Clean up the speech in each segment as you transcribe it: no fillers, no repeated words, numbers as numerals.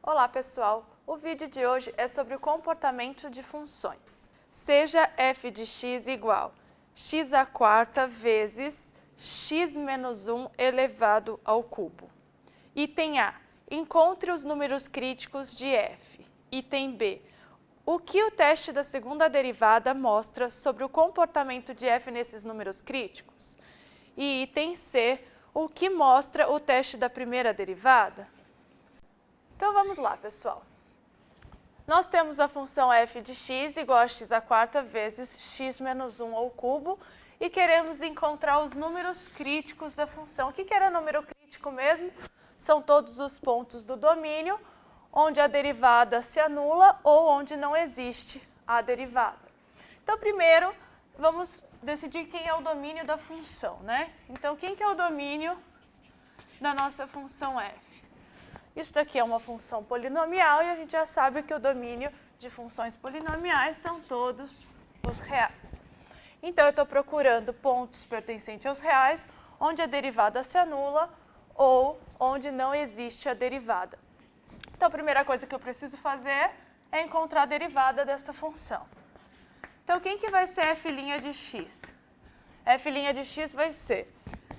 Olá pessoal, o vídeo de hoje é sobre o comportamento de funções. Seja f de x igual x² vezes x menos 1 elevado ao cubo. Item A, encontre os números críticos de f. Item B, o que o teste da segunda derivada mostra sobre o comportamento de f nesses números críticos? E item C, o que mostra o teste da primeira derivada? Então vamos lá, pessoal. Nós temos a função f de x igual a x² vezes x menos 1 ao cubo e queremos encontrar os números críticos da função. O que era número crítico mesmo? São todos os pontos do domínio onde a derivada se anula ou onde não existe a derivada. Então, primeiro, vamos decidir quem é o domínio da função, né? Então, quem que é o domínio da nossa função f? Isso daqui é uma função polinomial e a gente já sabe que o domínio de funções polinomiais são todos os reais. Então, eu estou procurando pontos pertencentes aos reais, onde a derivada se anula ou onde não existe a derivada. Então, a primeira coisa que eu preciso fazer é encontrar a derivada dessa função. Então, quem que vai ser f' de x? F' de x vai ser...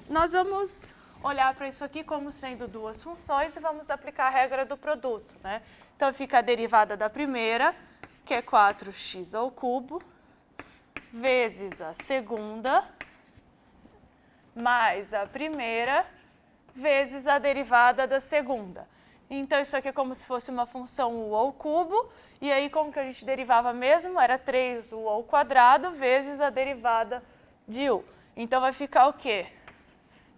Nós vamos olhar para isso aqui como sendo duas funções e vamos aplicar a regra do produto, né? Então, fica a derivada da primeira, que é 4x ao cubo, vezes a segunda, mais a primeira, vezes a derivada da segunda. Então, isso aqui é como se fosse uma função u ao cubo, e aí como que a gente derivava mesmo? Era 3u ao quadrado vezes a derivada de u. Então, vai ficar o quê?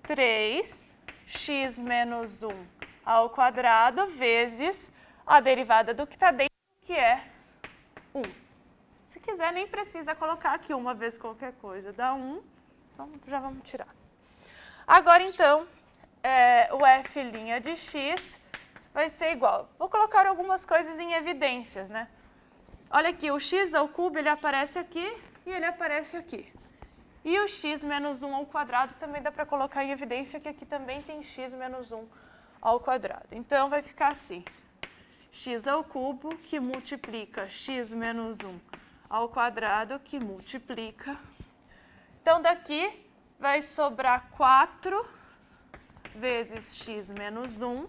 3x menos 1 ao quadrado vezes a derivada do que está dentro, que é 1. Se quiser, nem precisa colocar aqui uma vez qualquer coisa. Dá 1, então já vamos tirar. Agora, então, o f' de x vai ser igual. Vou colocar algumas coisas em evidências, né? Olha aqui, o x ao cubo, ele aparece aqui e ele aparece aqui. E o x menos 1 ao quadrado também dá para colocar em evidência que aqui também tem x menos 1 ao quadrado. Então, vai ficar assim. X ao cubo que multiplica x menos 1 ao quadrado que multiplica. Então, daqui vai sobrar 4 vezes x menos 1.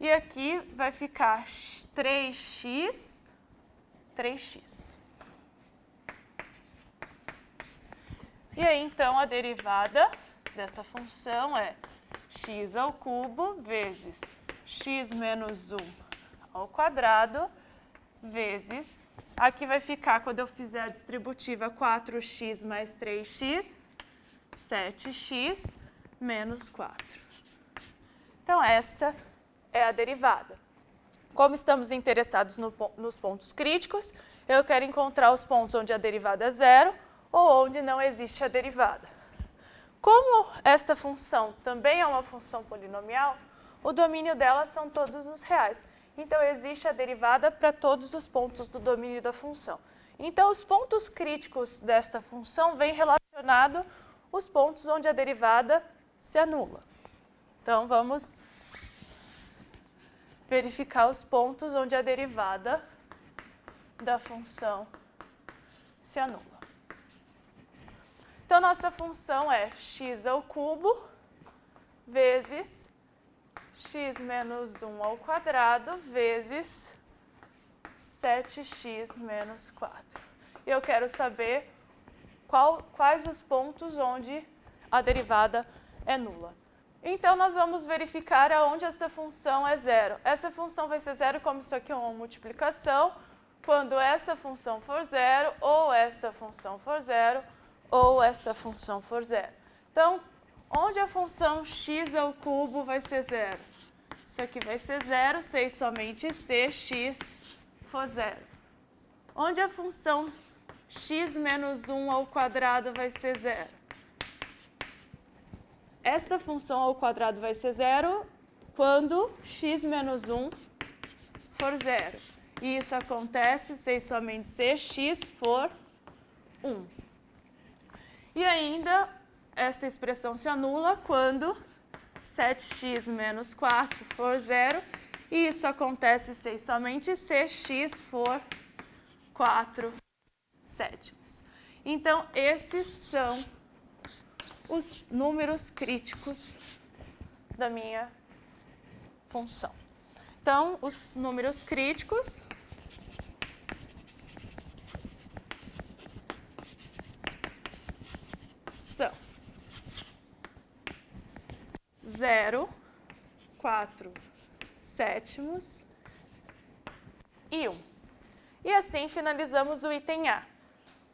E aqui vai ficar 3x. E aí, então, a derivada desta função é x ao cubo vezes x menos 1 ao quadrado vezes... Aqui vai ficar, quando eu fizer a distributiva, 4x mais 3x, 7x menos 4. Então, essa é a derivada. Como estamos interessados nos pontos críticos, eu quero encontrar os pontos onde a derivada é zero ou onde não existe a derivada. Como esta função também é uma função polinomial, o domínio dela são todos os reais. Então, existe a derivada para todos os pontos do domínio da função. Então, os pontos críticos desta função vêm relacionados os pontos onde a derivada se anula. Então, vamos verificar os pontos onde a derivada da função se anula. Então, nossa função é x ao cubo vezes x menos 1 ao quadrado vezes 7x menos 4. E eu quero saber quais os pontos onde a derivada é nula. Então, nós vamos verificar aonde esta função é zero. Essa função vai ser zero como isso aqui é uma multiplicação, quando essa função for zero, ou esta função for zero, ou esta função for zero. Então, onde a função x ao cubo vai ser zero? Isso aqui vai ser zero, se e somente se x for zero. Onde a função x menos 1 ao quadrado vai ser zero? Esta função ao quadrado vai ser zero quando x menos 1 for zero. E isso acontece se e somente se x for 1. E ainda, essa expressão se anula quando 7x menos 4 for zero. E isso acontece se e somente se x for 4 sétimos. Então, esses são os números críticos da minha função. Então, os números críticos são 0, 4 sétimos e 1. E assim finalizamos o item A.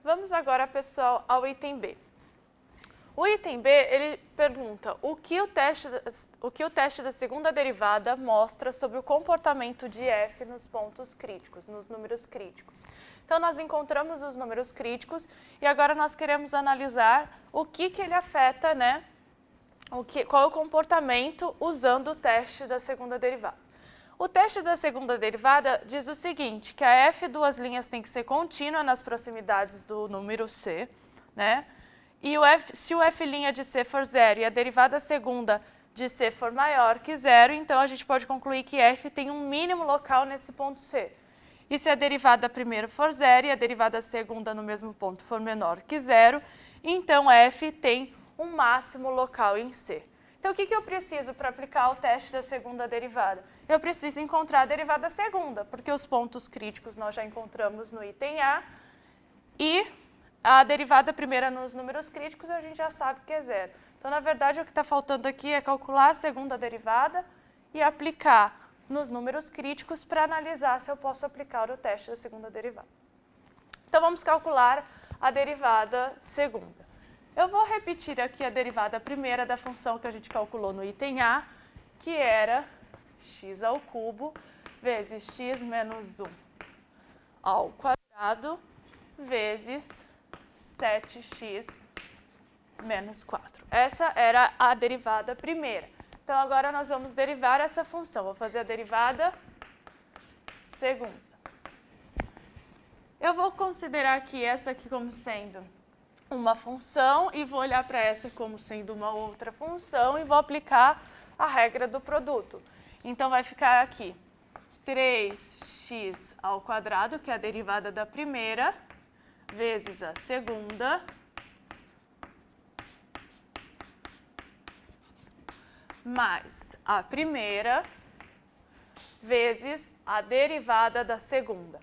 Vamos agora, pessoal, ao item B. O item B, ele pergunta o que o teste da segunda derivada mostra sobre o comportamento de f nos pontos críticos, nos números críticos. Então, nós encontramos os números críticos e agora nós queremos analisar o que ele afeta, né? Qual é o comportamento usando o teste da segunda derivada. O teste da segunda derivada diz o seguinte, que a f duas linhas tem que ser contínua nas proximidades do número c, né? E se o f' de c for zero e a derivada segunda de c for maior que zero, então a gente pode concluir que f tem um mínimo local nesse ponto c. E se a derivada primeira for zero e a derivada segunda no mesmo ponto for menor que zero, então f tem um máximo local em c. Então, o que eu preciso para aplicar o teste da segunda derivada? Eu preciso encontrar a derivada segunda, porque os pontos críticos nós já encontramos no item A, e a derivada primeira nos números críticos a gente já sabe que é zero. Então, na verdade, o que está faltando aqui é calcular a segunda derivada e aplicar nos números críticos para analisar se eu posso aplicar o teste da segunda derivada. Então, vamos calcular a derivada segunda. Eu vou repetir aqui a derivada primeira da função que a gente calculou no item A, que era x ao cubo vezes x menos 1 ao quadrado vezes 7x menos 4. Essa era a derivada primeira. Então, agora nós vamos derivar essa função. Vou fazer a derivada segunda. Eu vou considerar aqui essa aqui como sendo uma função e vou olhar para essa como sendo uma outra função e vou aplicar a regra do produto. Então, vai ficar aqui 3x ao quadrado, que é a derivada da primeira, vezes a segunda, mais a primeira, vezes a derivada da segunda.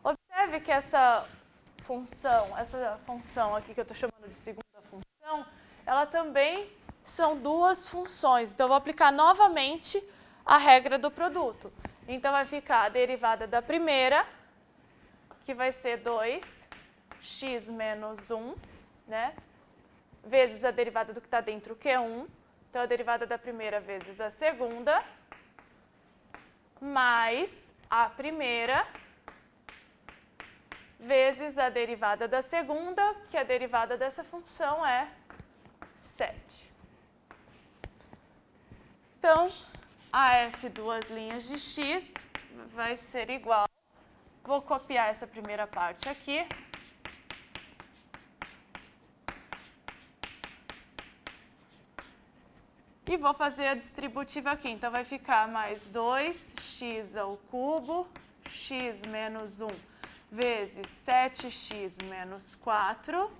Observe que essa função aqui que eu estou chamando de segunda função, ela também são duas funções. Então, eu vou aplicar novamente a regra do produto. Então, vai ficar a derivada da primeira, que vai ser 2x menos 1, né? Vezes a derivada do que está dentro, que é 1. Então, a derivada da primeira vezes a segunda, mais a primeira vezes a derivada da segunda, que a derivada dessa função é 7. Então, a f duas linhas de x vai ser igual. Vou copiar essa primeira parte aqui. E vou fazer a distributiva aqui. Então, vai ficar mais 2x ao cubo, x menos 1 vezes 7x menos 4,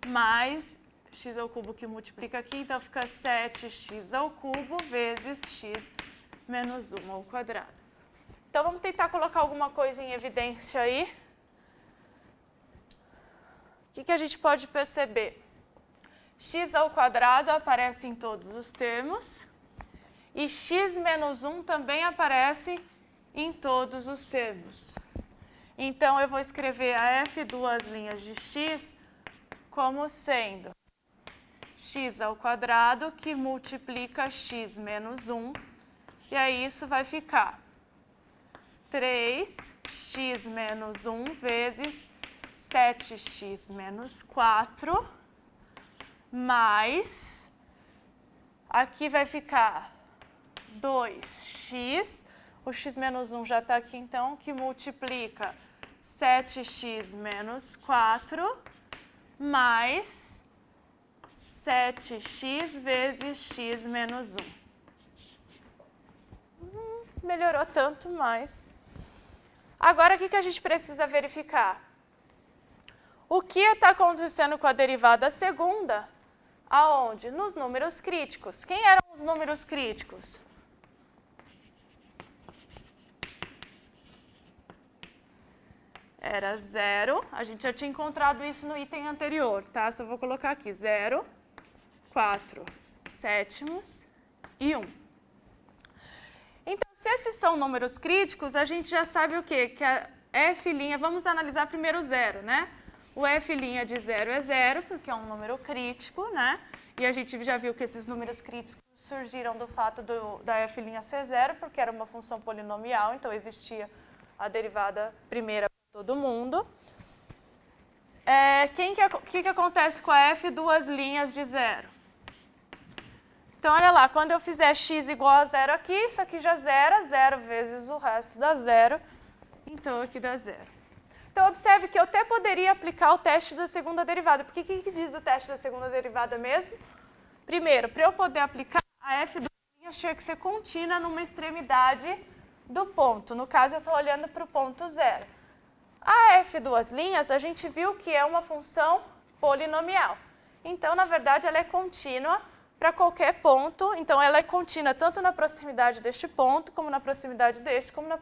mais x ao cubo que multiplica aqui, então fica 7x ao cubo vezes x menos 1 ao quadrado. Então, vamos tentar colocar alguma coisa em evidência aí. O que a gente pode perceber? X ao quadrado aparece em todos os termos e x menos 1 também aparece em todos os termos. Então, eu vou escrever a f duas linhas de x como sendo x ao quadrado que multiplica x menos 1. E aí, isso vai ficar 3x menos 1 vezes 7x menos 4, mais, aqui vai ficar 2x, o x menos 1 já está aqui, então, que multiplica 7x menos 4, mais 7x vezes x menos 1. Melhorou tanto, mas... Agora, o que a gente precisa verificar? O que está acontecendo com a derivada segunda? Aonde? Nos números críticos. Quem eram os números críticos? Era 0, a gente já tinha encontrado isso no item anterior, tá? Só vou colocar aqui 0, 4 sétimos e 1. Então, se esses são números críticos, a gente já sabe o quê? Que a f', vamos analisar primeiro o 0, né? O f' de 0 é 0, porque é um número crítico, né? E a gente já viu que esses números críticos surgiram do fato da f' ser 0, porque era uma função polinomial, então existia a derivada primeira para todo mundo. O que acontece com a f duas linhas de 0? Então, olha lá, quando eu fizer x igual a 0 aqui, isso aqui já zera, 0 vezes o resto dá 0, então aqui dá 0. Então, observe que eu até poderia aplicar o teste da segunda derivada, porque o que diz o teste da segunda derivada mesmo? Primeiro, para eu poder aplicar, a f duas linhas tinha que ser contínua numa extremidade do ponto. No caso, eu estou olhando para o ponto 0. A f duas linhas, a gente viu que é uma função polinomial. Então, na verdade, ela é contínua para qualquer ponto, então ela é contínua tanto na proximidade deste ponto, como na proximidade deste, como na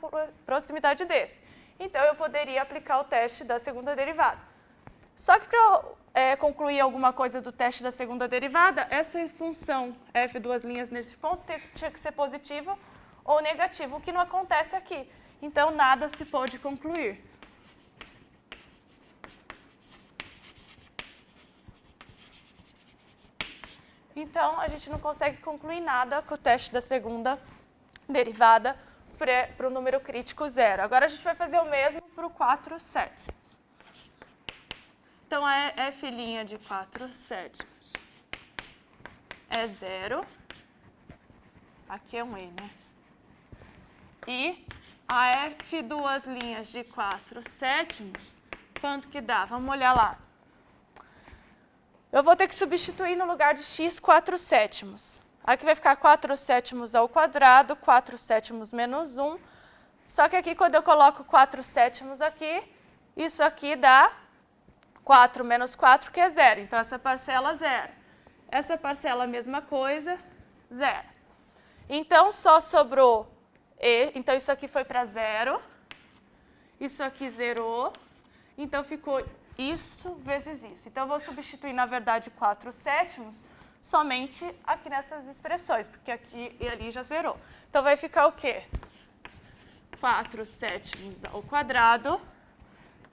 proximidade desse. Então, eu poderia aplicar o teste da segunda derivada. Só que para eu concluir alguma coisa do teste da segunda derivada, essa função f duas linhas nesse ponto tinha que ser positiva ou negativa, o que não acontece aqui. Então, nada se pode concluir. Então, a gente não consegue concluir nada com o teste da segunda derivada para o número crítico 0. Agora, a gente vai fazer o mesmo para o 4 sétimos. Então, a f' de 4 sétimos é 0. Aqui é um e, né? E a f duas linhas de 4 sétimos, quanto que dá? Vamos olhar lá. Eu vou ter que substituir no lugar de x 4 sétimos. Aqui vai ficar 4 sétimos ao quadrado, 4 sétimos menos 1. Só que aqui, quando eu coloco 4 sétimos aqui, isso aqui dá 4 menos 4, que é 0. Então, essa parcela, 0. Essa parcela, a mesma coisa, 0. Então, só sobrou e. Então, isso aqui foi para 0. Isso aqui zerou. Então, ficou isso vezes isso. Então, eu vou substituir, na verdade, 4 sétimos somente aqui nessas expressões, porque aqui e ali já zerou. Então, vai ficar o quê? 4 sétimos ao quadrado,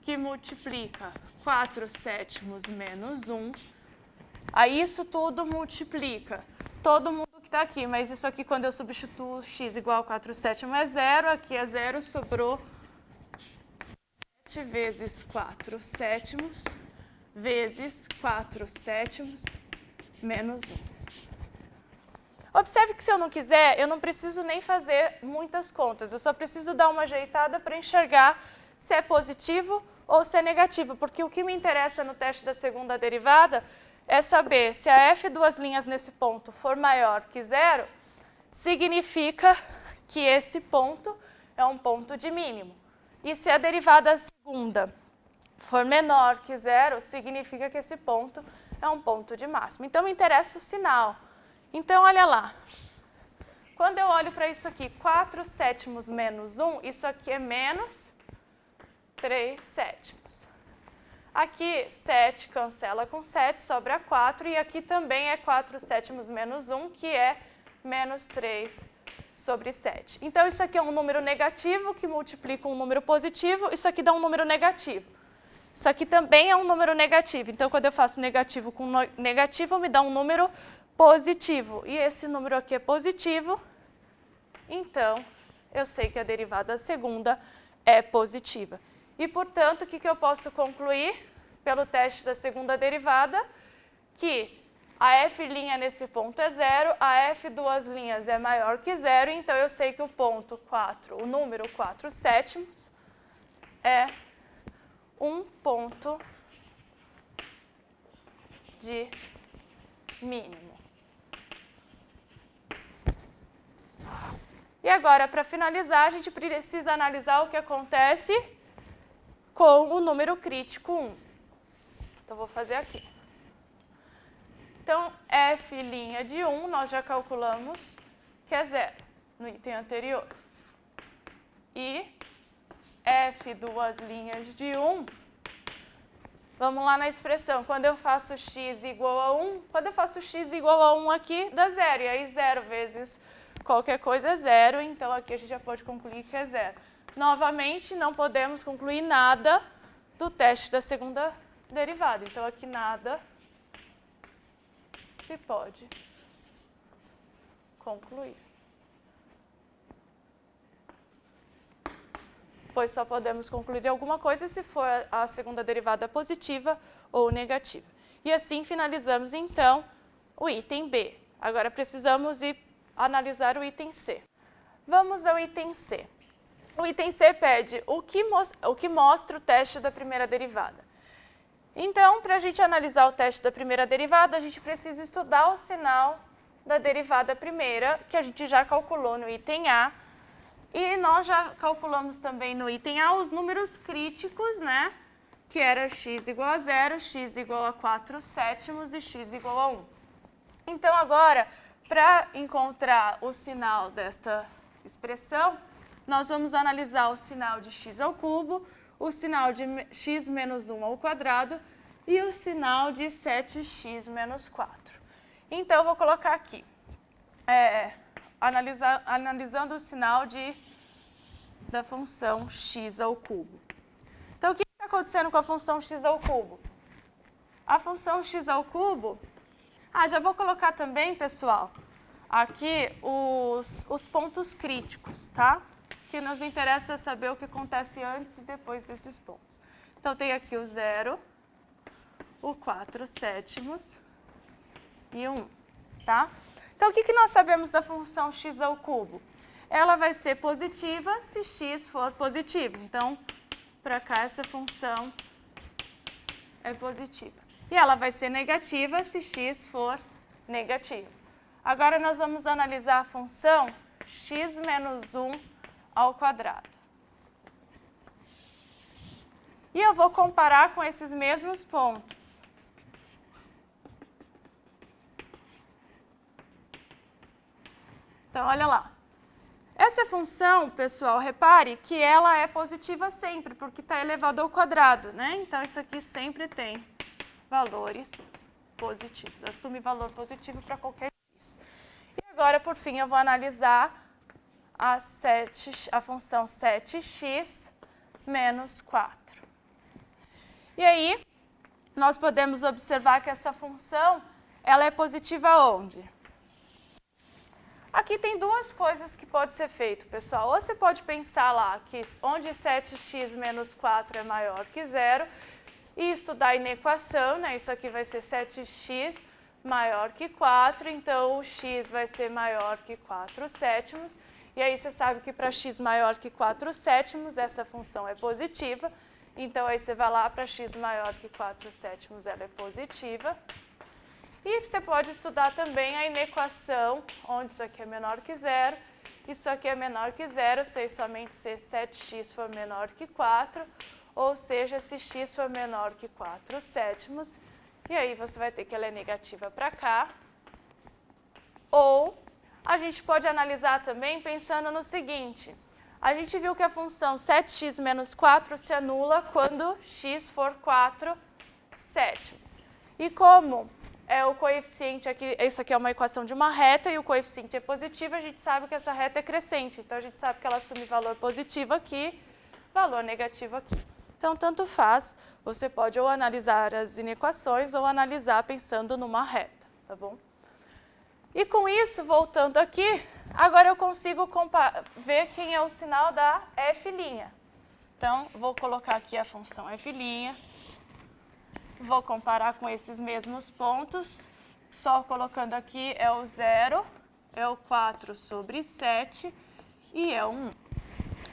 que multiplica 4 sétimos menos 1. Aí, isso tudo multiplica todo mundo que está aqui, mas isso aqui, quando eu substituo x igual a 4 sétimos, é 0. Aqui é 0, sobrou 7 vezes 4 sétimos vezes 4 sétimos menos 1. Observe que se eu não quiser, eu não preciso nem fazer muitas contas. Eu só preciso dar uma ajeitada para enxergar se é positivo ou se é negativo, porque o que me interessa no teste da segunda derivada é saber se a f duas linhas nesse ponto for maior que 0, significa que esse ponto é um ponto de mínimo. E se a derivada segunda for menor que 0, significa que esse ponto é um ponto de máximo. Então, me interessa o sinal. Então, olha lá. Quando eu olho para isso aqui, 4 sétimos menos 1, isso aqui é menos 3 sétimos. Aqui, 7 cancela com 7, sobra 4. E aqui também é 4 sétimos menos 1, que é menos 3 sobre 7. Então, isso aqui é um número negativo que multiplica um número positivo. Isso aqui dá um número negativo. Isso aqui também é um número negativo. Então, quando eu faço negativo com negativo, me dá um número positivo. E esse número aqui é positivo. Então, eu sei que a derivada segunda é positiva. E, portanto, o que eu posso concluir pelo teste da segunda derivada? Que a f' nesse ponto é 0, a f duas linhas é maior que 0, então eu sei que o ponto 4, o número 4 sétimos, é um ponto de mínimo. E agora, para finalizar, a gente precisa analisar o que acontece com o número crítico 1. Então, vou fazer aqui. Então, f' de 1, nós já calculamos que é 0 no item anterior. E f duas linhas de 1, vamos lá na expressão. Quando eu faço x igual a 1, quando eu faço x igual a 1 aqui, dá 0. E aí 0 vezes qualquer coisa é 0, então aqui a gente já pode concluir que é 0. Novamente, não podemos concluir nada do teste da segunda derivada. Então, aqui nada se pode concluir. Pois só podemos concluir alguma coisa se for a segunda derivada positiva ou negativa. E assim finalizamos, então, o item B. Agora precisamos ir analisar o item C. Vamos ao item C. O item C pede o que mostra o teste da primeira derivada. Então, para a gente analisar o teste da primeira derivada, a gente precisa estudar o sinal da derivada primeira, que a gente já calculou no item A. E nós já calculamos também no item A os números críticos, né? Que era x igual a 0, x igual a 4/7 e x igual a 1. Então, agora, para encontrar o sinal desta expressão, nós vamos analisar o sinal de x ao cubo, o sinal de x menos 1 ao quadrado e o sinal de 7x menos 4. Então, eu vou colocar aqui, analisando o sinal da função x ao cubo. Então, o que está acontecendo com a função x ao cubo? A função x ao cubo... já vou colocar também, pessoal, aqui os pontos críticos, tá? Que nos interessa saber o que acontece antes e depois desses pontos. Então, tem aqui o 0, o 4/7 e o 1, tá? Então, o que nós sabemos da função x ao cubo? Ela vai ser positiva se x for positivo. Então, para cá, essa função é positiva. E ela vai ser negativa se x for negativo. Agora, nós vamos analisar a função x menos 1 ao quadrado. E eu vou comparar com esses mesmos pontos. Então, olha lá. Essa função, pessoal, repare que ela é positiva sempre, porque está elevado ao quadrado, né? Então, isso aqui sempre tem valores positivos. Assume valor positivo para qualquer x. E agora, por fim, eu vou analisar a função 7x menos 4. E aí, nós podemos observar que essa função, ela é positiva onde? Aqui tem duas coisas que pode ser feito, pessoal. Ou você pode pensar lá que onde 7x menos 4 é maior que 0 e estudar a inequação, né? Isso aqui vai ser 7x maior que 4, então o x vai ser maior que 4/7. E aí você sabe que para x maior que 4/7, essa função é positiva. Então, aí você vai lá para x maior que 4/7, ela é positiva. E você pode estudar também a inequação, onde isso aqui é menor que 0, isso aqui é menor que 0, somente se 7x for menor que 4, ou seja, se x for menor que 4/7, e aí você vai ter que ela é negativa para cá. Ou a gente pode analisar também pensando no seguinte, a gente viu que a função 7x menos 4 se anula quando x for 4/7. E como o coeficiente aqui, isso aqui é uma equação de uma reta e o coeficiente é positivo, a gente sabe que essa reta é crescente. Então, a gente sabe que ela assume valor positivo aqui, valor negativo aqui. Então, tanto faz, você pode ou analisar as inequações ou analisar pensando numa reta, tá bom? E com isso, voltando aqui, agora eu consigo ver quem é o sinal da f'. Então, vou colocar aqui a função f'. Vou comparar com esses mesmos pontos, só colocando aqui é o 0, é o 4/7 e é o 1.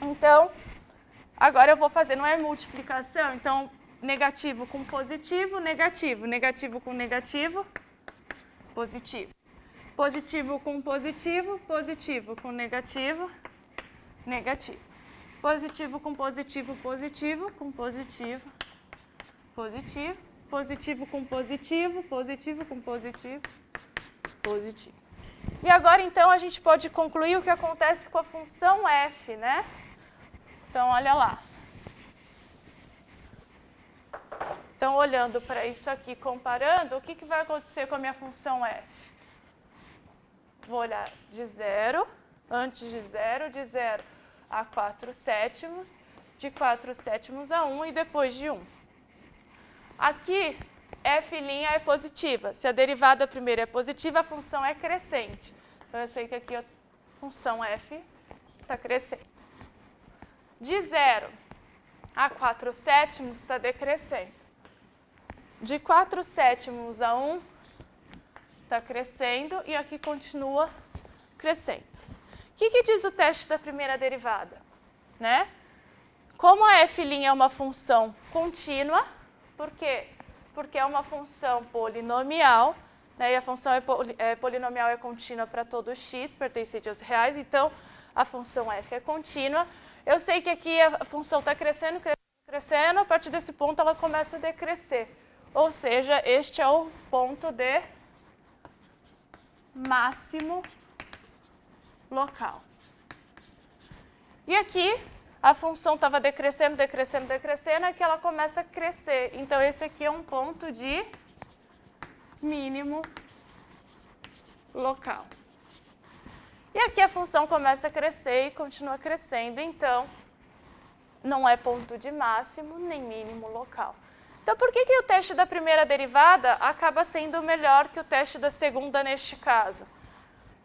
Então, agora eu vou fazer, não é multiplicação, então negativo com positivo, negativo, negativo com negativo, positivo. Positivo com positivo, positivo com negativo, negativo. Positivo com positivo, positivo com positivo, positivo. Positivo com positivo, positivo com positivo, positivo. E agora, então, a gente pode concluir o que acontece com a função f, né? Então, olha lá. Então, olhando para isso aqui, comparando, o que vai acontecer com a minha função f? Vou olhar de 0, antes de 0 a 4 sétimos, de 4 sétimos a 1 e depois de 1. Aqui, f' é positiva. Se a derivada primeira é positiva, a função é crescente. Então, eu sei que aqui a função f está crescendo. De 0 a 4 sétimos está decrescendo. De 4 sétimos a 1 está crescendo e aqui continua crescendo. O que diz o teste da primeira derivada? Né? Como a f' é uma função contínua, por quê? Porque é uma função polinomial, né? E a função polinomial é contínua para todo x pertencente aos reais, então a função f é contínua. Eu sei que aqui a função está crescendo, crescendo, crescendo, a partir desse ponto ela começa a decrescer. Ou seja, este é o ponto de máximo local. E aqui a função estava decrescendo, decrescendo, decrescendo, aqui ela começa a crescer. Então, esse aqui é um ponto de mínimo local. E aqui a função começa a crescer e continua crescendo. Então, não é ponto de máximo nem mínimo local. Então, por que o teste da primeira derivada acaba sendo melhor que o teste da segunda neste caso?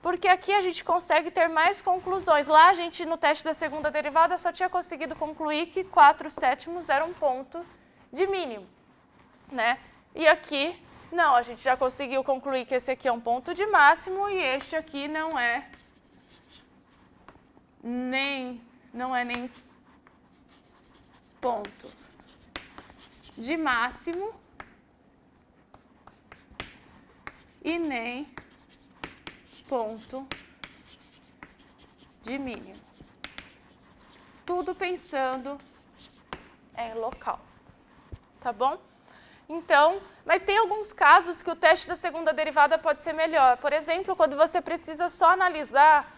Porque aqui a gente consegue ter mais conclusões. Lá, a gente, no teste da segunda derivada, só tinha conseguido concluir que 4 sétimos era um ponto de mínimo, né? E aqui, não, a gente já conseguiu concluir que esse aqui é um ponto de máximo e este aqui não é nem ponto de máximo e nem ponto de mínimo. Tudo pensando em local. Tá bom? Então, mas tem alguns casos que o teste da segunda derivada pode ser melhor. Por exemplo, quando você precisa só analisar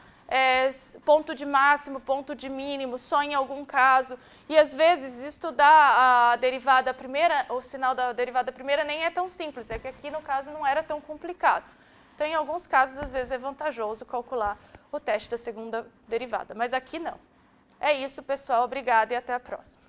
ponto de máximo, ponto de mínimo, só em algum caso. E às vezes estudar a derivada primeira, o sinal da derivada primeira nem é tão simples. É que aqui no caso não era tão complicado. Então, em alguns casos, às vezes é vantajoso calcular o teste da segunda derivada, mas aqui não. É isso, pessoal. Obrigada e até a próxima.